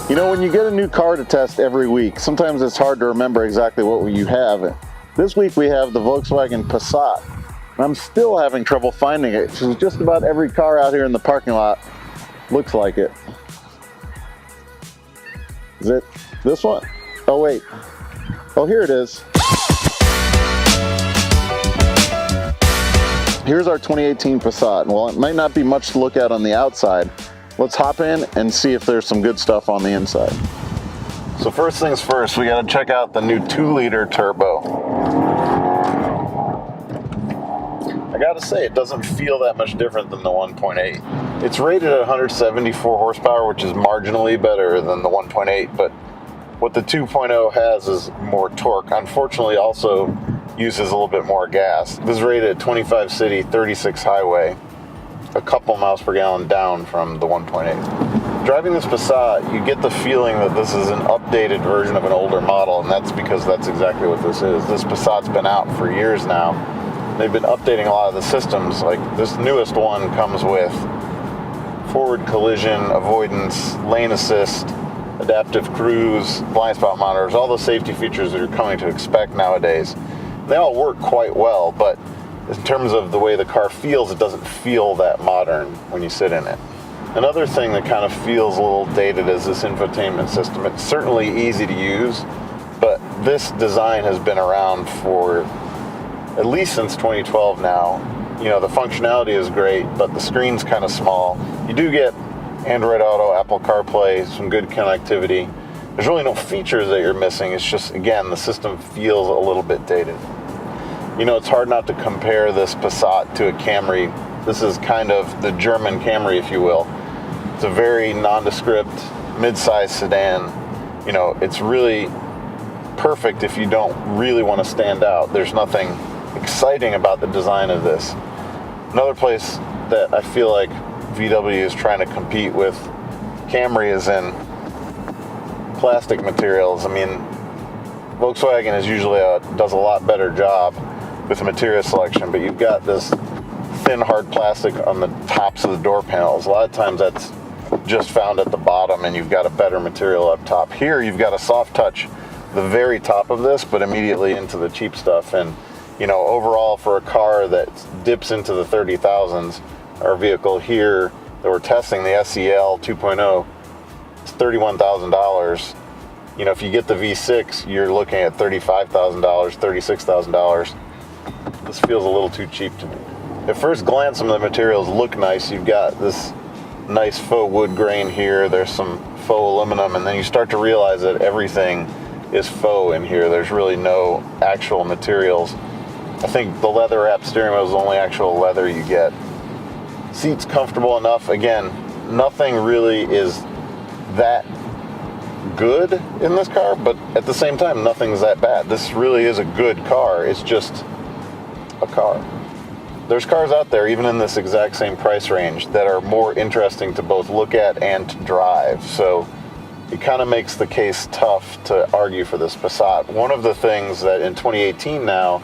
You know, when you get a new car to test every week, sometimes it's hard to remember exactly what you have. This week we have the Volkswagen Passat, and I'm still having trouble finding it. So just about every car out here in the parking lot looks like it. Is it this one? Oh wait. Oh, here it is. Here's our 2018 Passat. And while it might not be much to look at on the outside, let's hop in and see if there's some good stuff on the inside. So first things first, we gotta check out the new 2-liter turbo. I gotta say, it doesn't feel that much different than the 1.8. It's rated at 174 horsepower, which is marginally better than the 1.8, but what the 2.0 has is more torque. Unfortunately, also uses a little bit more gas. This is rated at 25 city, 36 highway, a couple miles per gallon down from the 1.8. Driving this Passat, you get the feeling that this is an updated version of an older model, and that's because that's exactly what this is. This Passat's been out for years now. They've been updating a lot of the systems. Like this newest one comes with forward collision avoidance, lane assist, adaptive cruise, blind spot monitors, all the safety features that you're coming to expect nowadays. They all work quite well, but in terms of the way the car feels, it doesn't feel that modern when you sit in it. Another thing that kind of feels a little dated is this infotainment system. It's certainly easy to use, but this design has been around for at least since 2012 now. You know, the functionality is great, but the screen's kind of small. You do get Android Auto, Apple CarPlay, some good connectivity. There's really no features that you're missing. It's just, again, the system feels a little bit dated. You know, it's hard not to compare this Passat to a Camry. This is kind of the German Camry, if you will. It's a very nondescript, midsize sedan. You know, it's really perfect if you don't really want to stand out. There's nothing exciting about the design of this. Another place that I feel like VW is trying to compete with Camry is in plastic materials. I mean, Volkswagen is usually does a lot better job with the material selection, but you've got this thin, hard plastic on the tops of the door panels. A lot of times that's just found at the bottom, and you've got a better material up top. Here, you've got a soft touch, the very top of this, but immediately into the cheap stuff. And, you know, overall for a car that dips into the 30,000s, our vehicle here that we're testing, the SEL 2.0, is $31,000. You know, if you get the V6, you're looking at $35,000, $36,000. This feels a little too cheap to me. At first glance, some of the materials look nice. You've got this nice faux wood grain here. There's some faux aluminum, and then you start to realize that everything is faux in here. There's really no actual materials. I think the leather wrapped steering wheel is the only actual leather you get. Seat's comfortable enough. Again, nothing really is that good in this car, but at the same time, nothing's that bad. This really is a good car. It's just a car. There's cars out there, even in this exact same price range, that are more interesting to both look at and to drive. So it kind of makes the case tough to argue for this Passat. One of the things that in 2018 now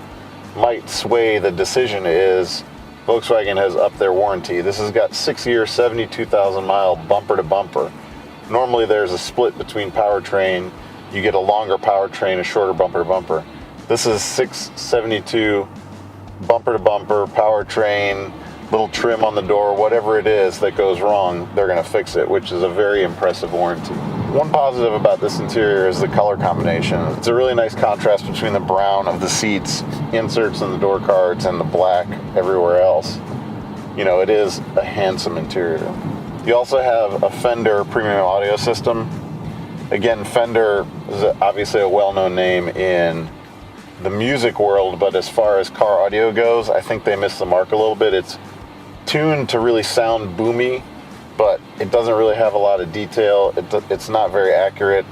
might sway the decision is Volkswagen has upped their warranty. This has got 6 year, 72,000 mile bumper to bumper. Normally there's a split between powertrain. You get a longer powertrain, a shorter bumper to bumper. This is 672 bumper to bumper, powertrain, little trim on the door, whatever it is that goes wrong, they're going to fix it, which is a very impressive warranty. One positive about this interior is the color combination. It's a really nice contrast between the brown of the seats, inserts in the door cards, and the black everywhere else. You know, it is a handsome interior. You also have a Fender premium audio system. Again, Fender is obviously a well-known name in the music world, but as far as car audio goes, I think they missed the mark a little bit. It's tuned to really sound boomy, but it doesn't really have a lot of detail. It's not very accurate.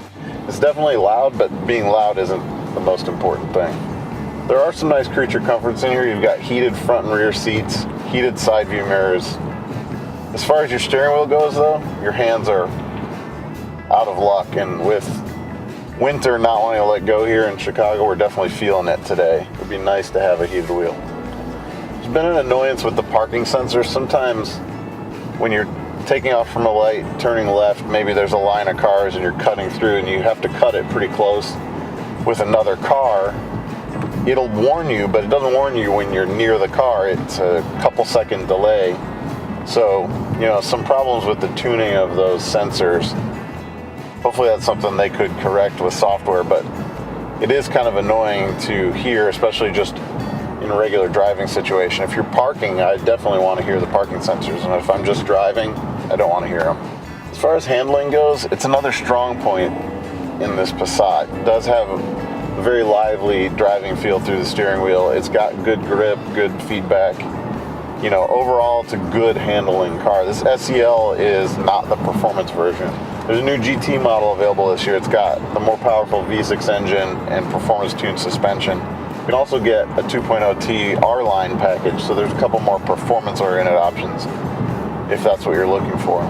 It's definitely loud, but being loud isn't the most important thing. There are some nice creature comforts in here. You've got heated front and rear seats, heated side view mirrors. As far as your steering wheel goes, though, your hands are out of luck, and with winter not wanting to let go here in Chicago, we're definitely feeling it today. It would be nice to have a heated wheel. There's been an annoyance with the parking sensors. Sometimes when you're taking off from a light, turning left, maybe there's a line of cars and you're cutting through and you have to cut it pretty close with another car, it'll warn you, but it doesn't warn you when you're near the car. It's a couple second delay. So, you know, some problems with the tuning of those sensors. Hopefully that's something they could correct with software, but it is kind of annoying to hear, especially just in a regular driving situation. If you're parking, I definitely want to hear the parking sensors, and if I'm just driving, I don't want to hear them. As far as handling goes, it's another strong point in this Passat. It does have a very lively driving feel through the steering wheel. It's got good grip, good feedback. You know, overall, it's a good handling car. This SEL is not the performance version. There's a new GT model available this year. It's got the more powerful V6 engine and performance-tuned suspension. You can also get a 2.0T R-Line package, so there's a couple more performance-oriented options if that's what you're looking for.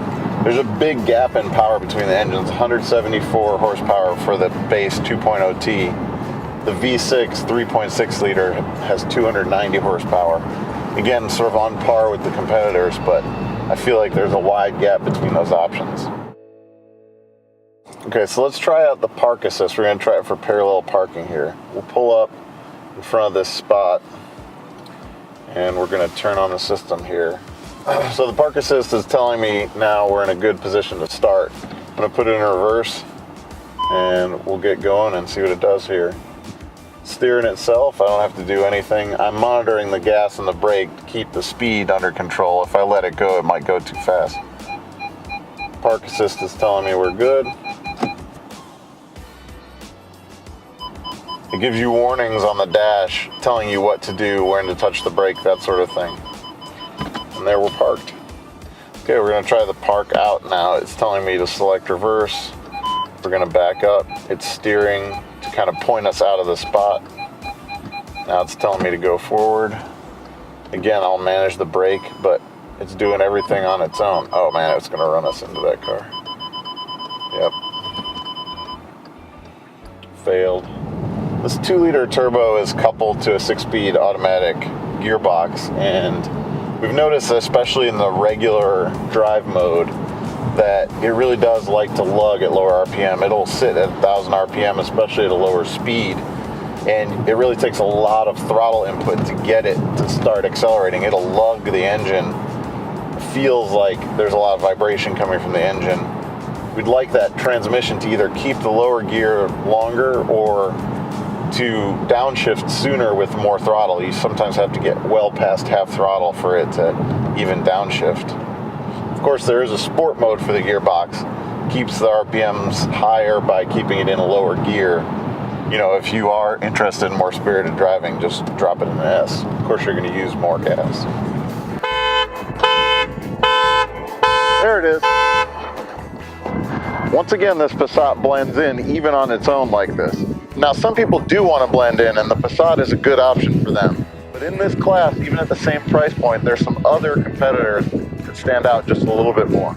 There's a big gap in power between the engines. 174 horsepower for the base 2.0T. The V6 3.6 liter has 290 horsepower. Again, sort of on par with the competitors, but I feel like there's a wide gap between those options. Okay, so let's try out the park assist. We're going to try it for parallel parking here. We'll pull up in front of this spot and we're going to turn on the system here. So the park assist is telling me now we're in a good position to start. I'm going to put it in reverse and we'll get going and see what it does here. Steering itself, I don't have to do anything. I'm monitoring the gas and the brake to keep the speed under control. If I let it go, it might go too fast. Park assist is telling me we're good. It gives you warnings on the dash telling you what to do, when to touch the brake, that sort of thing. And there we're parked. Okay, we're going to try the park out now. It's telling me to select reverse. We're going to back up. It's steering to kind of point us out of the spot. Now it's telling me to go forward. Again, I'll manage the brake, but it's doing everything on its own. Oh man, it's going to run us into that car. Yep. Failed. This 2-liter turbo is coupled to a 6-speed automatic gearbox, and we've noticed, especially in the regular drive mode, that it really does like to lug at lower RPM. It'll sit at 1,000 RPM, especially at a lower speed, and it really takes a lot of throttle input to get it to start accelerating. It'll lug the engine. It feels like there's a lot of vibration coming from the engine. We'd like that transmission to either keep the lower gear longer or to downshift sooner with more throttle. You sometimes have to get well past half throttle for it to even downshift. Of course, there is a sport mode for the gearbox. Keeps the RPMs higher by keeping it in a lower gear. You know, if you are interested in more spirited driving, just drop it in an S. Of course, you're going to use more gas. There it is. Once again, this Passat blends in even on its own like this. Now, some people do want to blend in, and the Passat is a good option for them. But in this class, even at the same price point, there's some other competitors that stand out just a little bit more.